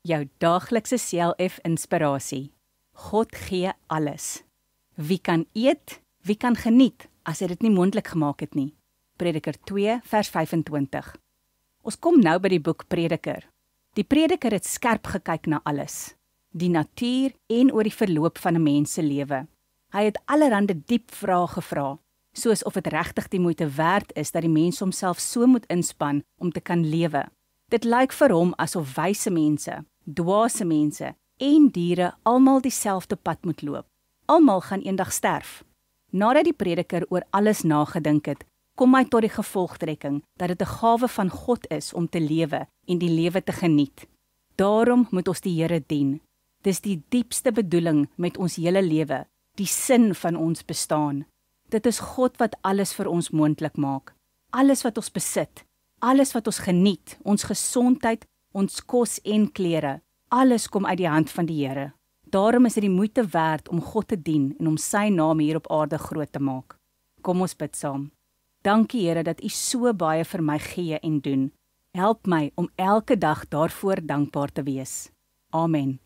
jou daaglikse CLF inspirasie. God gee alles. Wie kan eet, wie kan geniet, as hy dit nie moontlik gemaak het nie. Prediker 2 vers 25. Ons kom nou by die boek Prediker. Die Prediker het skerp gekyk na alles, die natuur en oor die verloop van 'n mens se lewe. Hy het allerhande diep vrae gevra, soos of dit regtig die moeite werd is dat die mens homself so moet inspann om te kan lewe. Dit lyk vir hom asof wyse mense, dwaase mense en diere almal dieselfde pad moet loop. Almal gaan eendag sterf. Nadat die Prediker oor alles nagedink het, kom hy tot die gevolgtrekking dat dit 'n gawe van God is om te lewe en die lewe te geniet. Daarom moet ons die Here dien. Dis die diepste bedoeling met ons hele lewe, die sin van ons bestaan. Dit is God wat alles vir ons moontlik maak. Alles wat ons besit, alles wat ons geniet, ons gesondheid, ons kos en klere, alles kom uit die hand van die Here. Daarom is dit die moeite werd om God te dien en om sy naam hier op aarde groot te maak. Kom ons bid saam. Dankie Here dat U so baie vir my gee en doen. Help my om elke dag daarvoor dankbaar te wees. Amen.